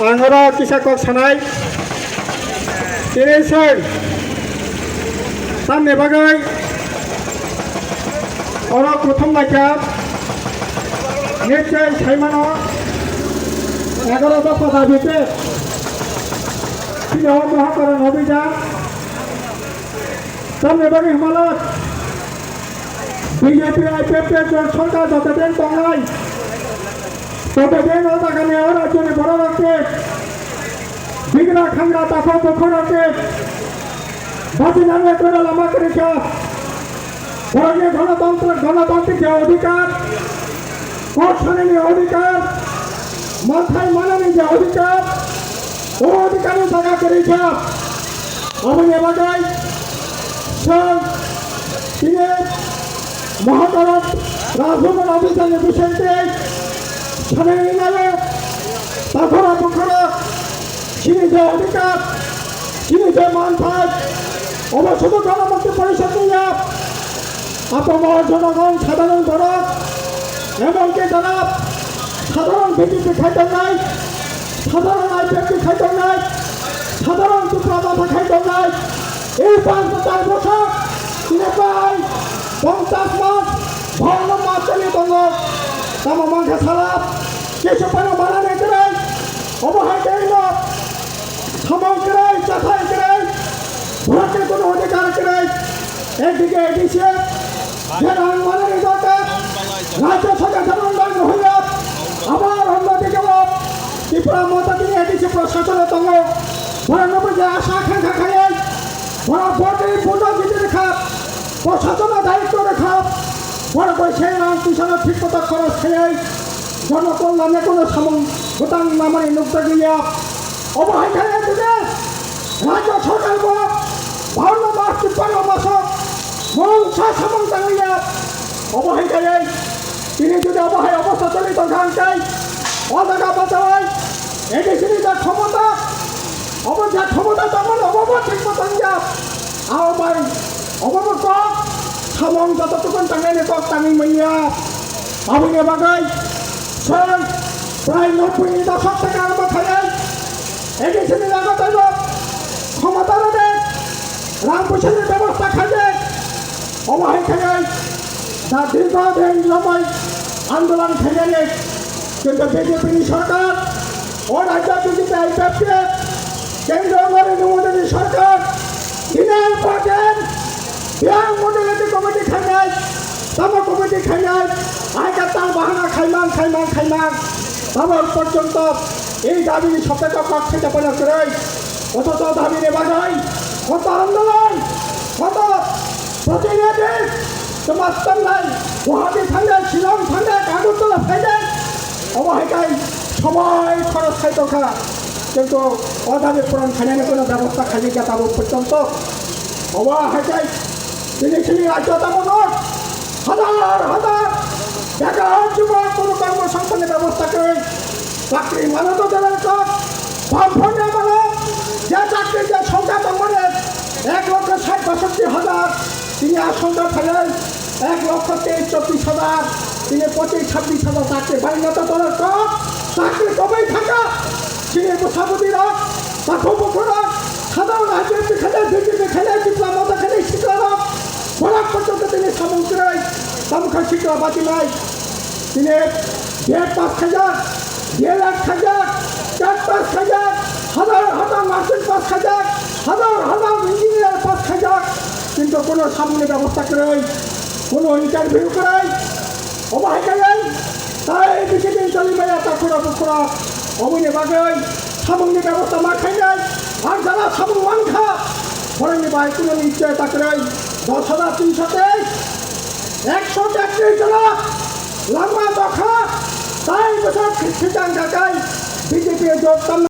आंगरा किसाक सानाय तिरेसन सामने बागै और प्रथम नायिका निश्चय साइमानो 11 दफा दाबिते महाकरण अभियान सामने बागै हिमालय बीजेपी आईपीएफ सरकार যতদিন বাংলায় ততদিন ওটাকে আর রাজ্যে বড় রাখতে বিগড়া খাংরা তাকে দখল রাখতে বাজি নামে করে লামা করেছে বরং গণতান্ত্রিক যে অধিকার কর্ষণের অধিকার মাথায় মানানি যে অধিকার ও অধিকারে জায়গা করেছে আমি এবার তিনি মহাকরণ রাজভবন অভিযানে বিষয়টি সামনে নিয়ে তাছাড়া পক্ষরা তিনি যে অধিকার তিনি যে মান পায় অবশ্যই জনমন্ত্রী পরিষদ নিয়ে আপনার জনগণ সাধারণ গণক এমনকি যারা সাধারণ বিজেপি খাইতে নাই সাধারণ আইপিএফটি খাইতে নাই সাধারণ টুকরাদাতা খাইতে নাই এই 5 বছর তিনি প্রায় 50 মাস ভরণ মাস চালিয়ে দল তামা মাংসা সালাপ কিছু পানো বানানে করে অবহায় দেইল সময় করে চাথাই করে ভোটের কোনো অধিকার করে একদিকে এডিসে যারা বানানি দরকার রাজ্য সরকার আন্দোলন হইল আবার অন্যদিকে ত্রিপুরা মমতা তিনি এডিসি প্রশাসনের দল ভরানব্বই যে আশা আকাঙ্ক্ষা খাইয়ে ভরা ভোটে ভোট দিতে রেখা প্রশাসনের দায়িত্ব রেখা বড় করে সেই রাম কিষানের ঠিক মতো খরচ খেয়ে জনকল্যাণে কোনো ভোটাং নামানি নুক্ত গিয়া অবহায় খেয়ে দিলে রাজ্য সরকার ভারত মাস 53 মাস মংসা সামন দাঁড়িয়ে অবহায় খেয়ে তিনি যদি অবহায় অবস্থা চলিত গান চাই অজাগা বাঁচায় এডিসির যা ক্ষমতা অবযা ক্ষমতা তখন অবব ঠিক মতন যা আমার অবব সামং যতটুকুন টাঙাইলে কক টাঙি মাইয়া আবুনে বাগাই প্রায় 90 দশক থেকে আরম্ভ খাই এডিসির লাগত ক্ষমতা রোধে রামপুষণের ব্যবস্থা খাইলে অবহায় খাই তা দীর্ঘদিন সময় আন্দোলন খেলে কিন্তু বিজেপি সরকার ও রাজ্য বিজেপি আইপিএফকে কেন্দ্রীয় নরেন্দ্র মোদী সরকার দিনের পর দিন বিহার মন্ডলী কমিটি খাই তাম কমিটি খাই আয়কার তার বাহানা খাইমান তারপর পর্যন্ত এই দাবি সতেজ পক্ষ থেকে প্রয়োগ করে অথচ দাবি নেওয়া যায় কত আন্দোলন কত প্রতিনিধি তোমার নাই গুয়াহাটি থাকলে শিলং থাকলে আগরতলা থাকলে অবহেলায় সবাই খরচ খাইতো খা কিন্তু অদাবি পূরণ খাইনে কোনো ব্যবস্থা খাইলে গিয়ে তার পর্যন্ত অবহেলায় তিনি রাজ্য তেমন হাজার বেকার যুবক কোনো কর্মসংস্থানের ব্যবস্থা করে চাকরি মানত দেবেন বামফ্রন্টের মানব যে চাকরির যে সংখ্যা তেমনের 1,60,62,000 তিনি আশঙ্কা ফেলেন 1,23,34,000 তিনি 25,26,000 চাকরি বাড়িগত দলের চাকরি কমেই থাকা তিনি সাবুদিরা তাকুরা সাধারণ আইপিএফটি খেলে বিজেপি খেলে ডিপ্লোমা খেলে শিক্ষারক বরাক পর্যন্ত তিনি সামুদ্রায় তামুখা শিক্ষা বাতি নাই তিনি বিএড পাস খাজার ডিএলএড খাজার টেট পাস খাজার হাজার মাস্টার পাস খাজার হাজার ইঞ্জিনিয়ার পাস খাজার কিন্তু কোনো সামনে ব্যবস্থা করে কোনো ইন্টারভিউ করে অবহেলায় তাই বিজেপি চলি মেয়া তাকুরা অবনে বাগে সামনে ব্যবস্থা মা খাই নাই আর যারা সামন মাংখা ফরেনি বাই কোনো নিশ্চয়তা করে 10,323 133 জন লাম্বা দখা তাই বছর খ্রিস্টান কাকাই বিজেপি যোগদান